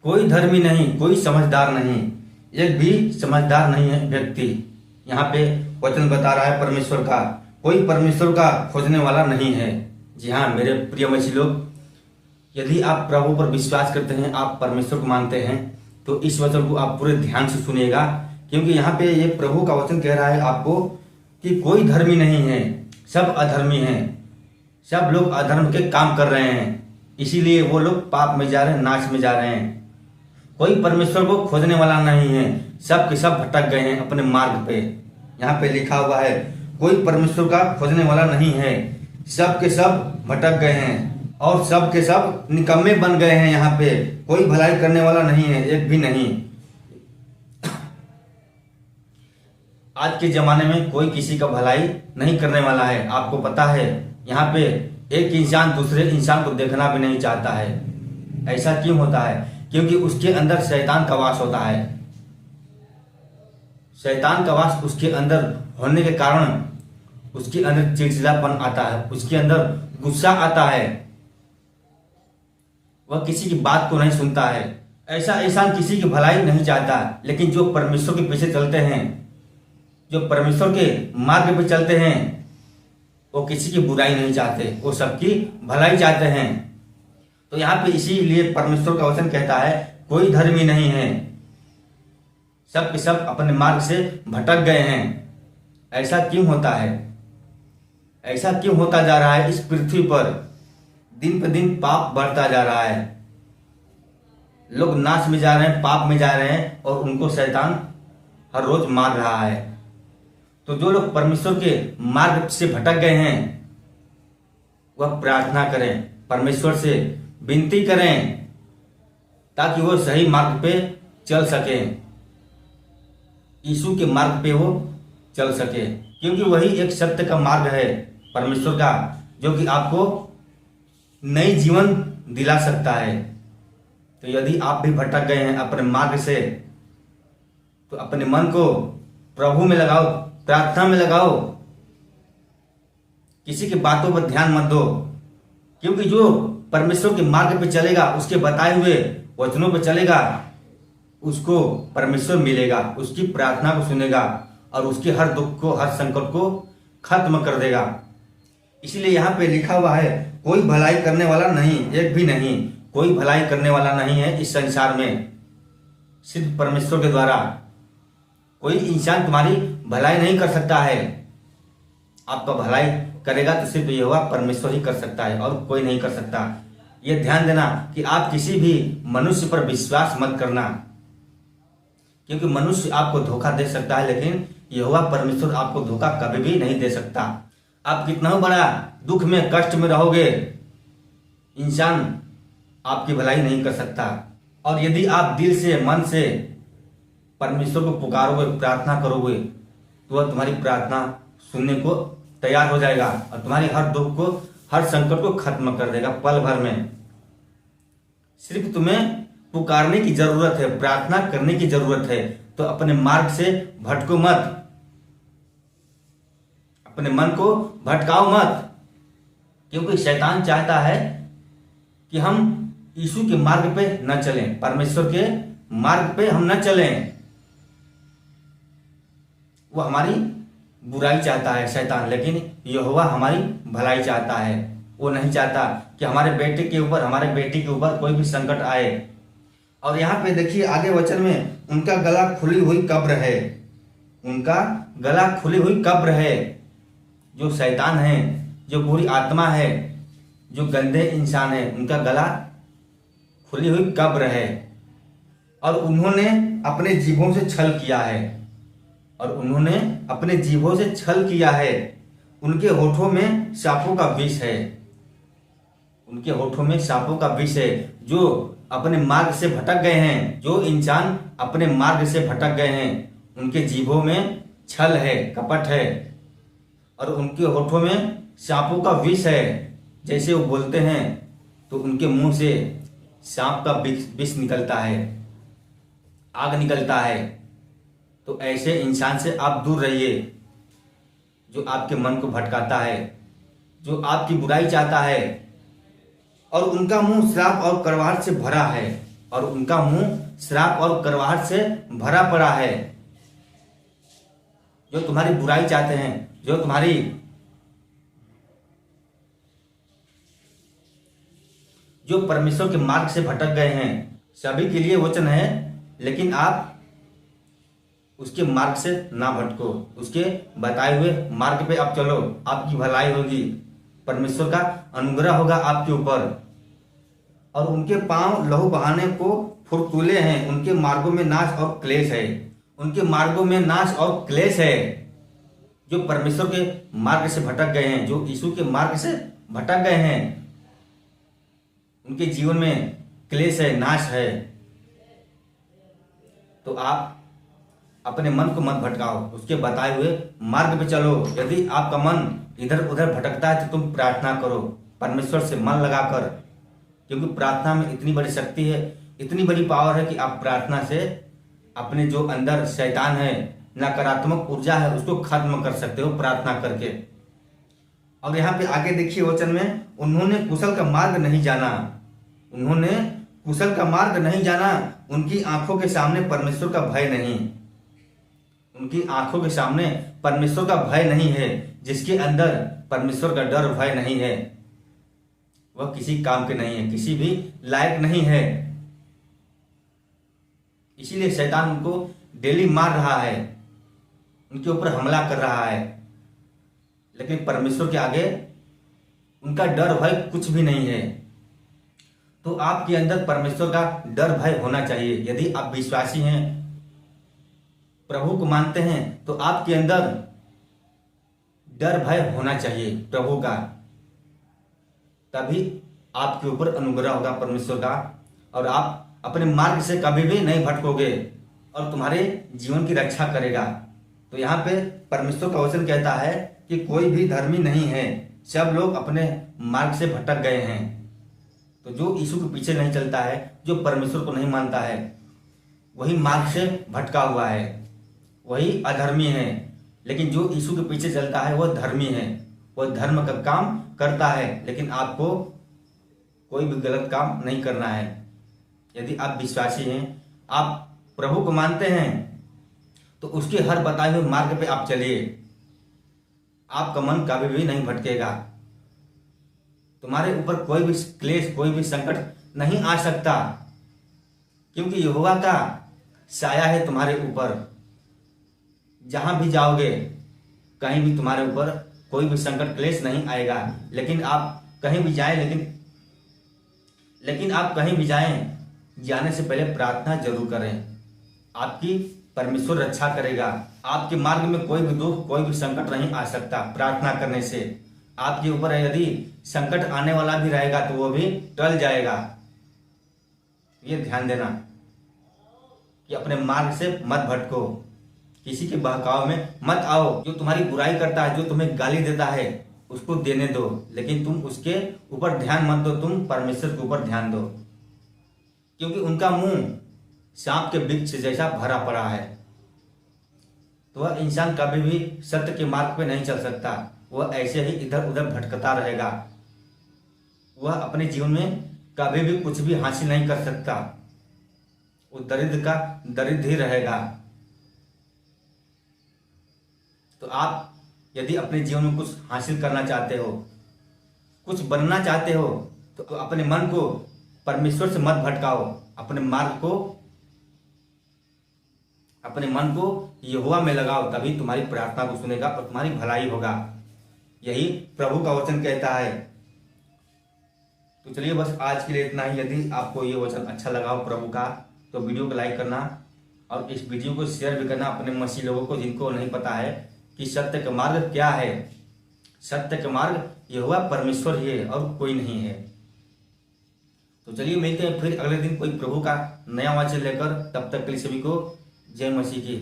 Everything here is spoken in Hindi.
कोई धर्मी नहीं, कोई समझदार नहीं, एक भी समझदार नहीं है व्यक्ति। यहाँ पे वचन बता रहा है परमेश्वर का, कोई परमेश्वर का खोजने वाला नहीं है। जी हाँ मेरे प्रिय मसीह लोग, यदि आप प्रभु पर विश्वास करते हैं, आप परमेश्वर को मानते हैं, तो इस वचन को आप पूरे ध्यान से सुनिएगा, क्योंकि यहाँ पे ये प्रभु का वचन कह रहा है आपको कि कोई धर्मी नहीं है, सब अधर्मी हैं, सब लोग अधर्म के काम कर रहे हैं, इसीलिए वो लोग पाप में जा रहे हैं, नाश में जा रहे हैं। कोई परमेश्वर को खोजने वाला नहीं है, सब के सब भटक गए हैं अपने मार्ग पे। यहाँ पे लिखा हुआ है कोई परमेश्वर का खोजने वाला नहीं है, सब के सब भटक गए हैं और सब के सब निकम्मे बन गए हैं। यहाँ पे कोई भलाई करने वाला नहीं है, एक भी नहीं। आज के जमाने में कोई किसी का भलाई नहीं करने वाला है, आपको पता है। यहाँ पे एक इंसान दूसरे इंसान को देखना भी नहीं चाहता है। ऐसा क्यों होता है? क्योंकि उसके अंदर शैतान का वास होता है। शैतान का वास उसके अंदर होने के कारण उसके अंदर चिड़चिड़ापन आता है, उसके अंदर गुस्सा आता है, वह किसी की बात को नहीं सुनता है। ऐसा इंसान किसी की भलाई नहीं चाहता। लेकिन जो परमेश्वर के पीछे चलते हैं, जो परमेश्वर के मार्ग पे चलते हैं, वो किसी की बुराई नहीं चाहते, वो सबकी भलाई चाहते हैं। तो यहाँ पे इसीलिए परमेश्वर का वचन कहता है कोई धर्मी नहीं है, सब के सब अपने मार्ग से भटक गए हैं। ऐसा क्यों होता है? ऐसा क्यों होता जा रहा है? इस पृथ्वी पर दिन पे दिन पाप बढ़ता जा रहा है, लोग नाश में जा रहे हैं, पाप में जा रहे हैं, और उनको शैतान हर रोज मार रहा है। तो जो लोग परमेश्वर के मार्ग से भटक गए हैं, वह प्रार्थना करें, परमेश्वर से विनती करें, ताकि वो सही मार्ग पे चल सके, यीशु के मार्ग पे वो चल सके। क्योंकि वही एक सत्य का मार्ग है परमेश्वर का, जो कि आपको नई जीवन दिला सकता है। तो यदि आप भी भटक गए हैं अपने मार्ग से, तो अपने मन को प्रभु में लगाओ, प्रार्थना में लगाओ, किसी की बातों पर ध्यान मत दो। क्योंकि जो परमेश्वर के मार्ग पे चलेगा, उसके बताए हुए वचनों पे चलेगा, उसको परमेश्वर मिलेगा, उसकी प्रार्थना को सुनेगा और उसके हर दुख को, हर संकट को खत्म कर देगा। इसलिए यहाँ पे लिखा हुआ है कोई भलाई करने वाला नहीं, एक भी नहीं। कोई भलाई करने वाला नहीं है इस संसार में, सिर्फ परमेश्वर के द्वारा। कोई इंसान तुम्हारी भलाई नहीं कर सकता है। आपका भलाई करेगा तो सिर्फ यहोवा परमेश्वर ही कर सकता है, और कोई नहीं कर सकता। ये ध्यान देना कि आप किसी भी मनुष्य पर विश्वास मत करना, क्योंकि मनुष्य आपको धोखा दे सकता है, लेकिन यहोवा परमेश्वर आपको धोखा कभी भी नहीं दे सकता। आप कितना बड़ा दुख में, कष्ट में रहोगे, इंसान आपकी भलाई नहीं कर सकता। और यदि आप दिल से, मन से परमेश्वर को पुकारोगे, प्रार्थना करोगे, तो वह तुम्हारी प्रार्थना सुनने को तैयार हो जाएगा और तुम्हारी हर दुख को, हर संकट को खत्म कर देगा पल भर में। सिर्फ तुम्हें पुकारने की जरूरत है, प्रार्थना करने की जरूरत है। तो अपने मार्ग से भटको मत, अपने मन को भटकाओ मत, क्योंकि शैतान चाहता है कि हम यीशु के मार्ग पे न चलें, परमेश्वर के मार्ग पे हम न चलें। वो हमारी बुराई चाहता है शैतान, लेकिन यहोवा हमारी भलाई चाहता है। वो नहीं चाहता कि हमारे बेटे के ऊपर, हमारे बेटी के ऊपर कोई भी संकट आए। और यहाँ पे देखिए आगे वचन में, उनका गला खुली हुई कब्र है, उनका गला खुली हुई कब्र है। जो शैतान है, जो बुरी आत्मा है, जो गंदे इंसान है, उनका गला खुली हुई कब्र है। और उन्होंने अपने जीभों से छल किया है, और उन्होंने अपने जीभों से छल किया है। उनके होठों में सांपों का विष है, उनके होठों में सांपों का विष है। जो अपने मार्ग से भटक गए हैं, जो इंसान अपने मार्ग से भटक गए हैं, उनके जीभों में छल है, कपट है, और उनके होठों में सांपों का विष है। जैसे वो बोलते हैं तो उनके मुंह से सांप का विष निकलता है, आग निकलता है। तो ऐसे इंसान से आप दूर रहिए, जो आपके मन को भटकाता है, जो आपकी बुराई चाहता है। और उनका मुंह श्राप और कड़वाहट से भरा है, और उनका मुंह श्राप और करवाहट से भरा पड़ा है। जो तुम्हारी बुराई चाहते हैं, जो परमेश्वर के मार्ग से भटक गए हैं, सभी के लिए वचन है, लेकिन आप उसके मार्ग से ना भटको, उसके बताए हुए मार्ग पे आप चलो, आपकी भलाई होगी, परमेश्वर का अनुग्रह होगा आपके ऊपर। और उनके पांव लहू बहाने को फुर्तूले हैं, उनके मार्गों में नाश और क्लेश है, उनके मार्गों में नाश और क्लेश है। जो परमेश्वर के मार्ग से भटक गए हैं, जो यीशु के मार्ग से भटक गए हैं, उनके जीवन में क्लेश है, नाश है। तो आप अपने मन को मत भटकाओ, उसके बताए हुए मार्ग पे चलो। यदि आपका मन इधर उधर भटकता है तो तुम प्रार्थना करो, परमेश्वर से मन लगाकर, क्योंकि प्रार्थना में इतनी बड़ी शक्ति है, इतनी बड़ी पावर है कि आप प्रार्थना से अपने जो अंदर शैतान है, नकारात्मक ऊर्जा है, उसको खत्म कर सकते हो प्रार्थना करके। और यहाँ पे आगे देखिए वचन में, उन्होंने कुशल का मार्ग नहीं जाना, उन्होंने कुशल का मार्ग नहीं जाना, उनकी आंखों के सामने परमेश्वर का भय नहीं, उनकी आंखों के सामने परमेश्वर का भय नहीं है। जिसके अंदर परमेश्वर का डर भय नहीं है, वह किसी काम के नहीं है, किसी भी लायक नहीं है। इसीलिए शैतान उनको डेली मार रहा है, उनके ऊपर हमला कर रहा है, लेकिन परमेश्वर के आगे उनका डर भय कुछ भी नहीं है। तो आपके अंदर परमेश्वर का डर भय होना चाहिए। यदि आप विश्वासी हैं, प्रभु को मानते हैं, तो आपके अंदर डर भय होना चाहिए प्रभु का, तभी आपके ऊपर अनुग्रह होगा परमेश्वर का, और आप अपने मार्ग से कभी भी नहीं भटकोगे और तुम्हारे जीवन की रक्षा करेगा। तो यहाँ पे परमेश्वर का वचन कहता है कि कोई भी धर्मी नहीं है, सब लोग अपने मार्ग से भटक गए हैं। तो जो यीशु के पीछे नहीं चलता है, जो परमेश्वर को नहीं मानता है, वही मार्ग से भटका हुआ है, वही अधर्मी है। लेकिन जो यीशु के पीछे चलता है वह धर्मी है, वह धर्म का काम करता है। लेकिन आपको कोई भी गलत काम नहीं करना है। यदि आप विश्वासी हैं, आप प्रभु को मानते हैं, तो उसके हर बताए हुए मार्ग पे आप चलिए, आपका मन कभी भी नहीं भटकेगा। तुम्हारे ऊपर कोई भी क्लेश, कोई भी संकट नहीं आ सकता, क्योंकि यहोवा का साया है तुम्हारे ऊपर। जहां भी जाओगे, कहीं भी तुम्हारे ऊपर कोई भी संकट क्लेश नहीं आएगा। लेकिन आप कहीं भी जाएं, लेकिन आप कहीं भी जाएं, जाने से पहले प्रार्थना जरूर करें। आपकी परमेश्वर रक्षा करेगा। आपके मार्ग में कोई भी दुख, कोई भी संकट नहीं आ सकता प्रार्थना करने से। आपके ऊपर यदि संकट आने वाला भी रहेगा तो वो भी टल जाएगा। ये ध्यान देना कि अपने मार्ग से मत भटको, किसी के बहकाव में मत आओ। जो तुम्हारी बुराई करता है, जो तुम्हें गाली देता है, उसको देने दो, लेकिन तुम उसके ऊपर ध्यान मत दो, तुम परमेश्वर के ऊपर ध्यान दो, क्योंकि उनका मुंह सांप के वृक्ष जैसा भरा पड़ा है। तो वह इंसान कभी भी सत्य के मार्ग पे नहीं चल सकता, वह ऐसे ही इधर उधर भटकता रहेगा। वह अपने जीवन में कभी भी कुछ भी हासिल नहीं कर सकता, वो दरिद्र का दरिद्र ही रहेगा। तो आप यदि अपने जीवन में कुछ हासिल करना चाहते हो, कुछ बनना चाहते हो, तो अपने मन को परमेश्वर से मत भटकाओ। अपने मार्ग को, अपने मन को यहोवा में लगाओ, तभी तुम्हारी प्रार्थना को सुनेगा और तुम्हारी भलाई होगा। यही प्रभु का वचन कहता है। तो चलिए बस आज के लिए इतना ही। यदि आपको ये वचन अच्छा लगा हो प्रभु का, तो वीडियो को लाइक करना और इस वीडियो को शेयर भी करना अपने मसीह लोगों को, जिनको नहीं पता है कि सत्य का मार्ग क्या है। सत्य का मार्ग यहोवा परमेश्वर ही है और कोई नहीं है। तो चलिए मिलते हैं फिर अगले दिन कोई प्रभु का नया वचन लेकर। तब तक के लिए सभी को जय मसीह की।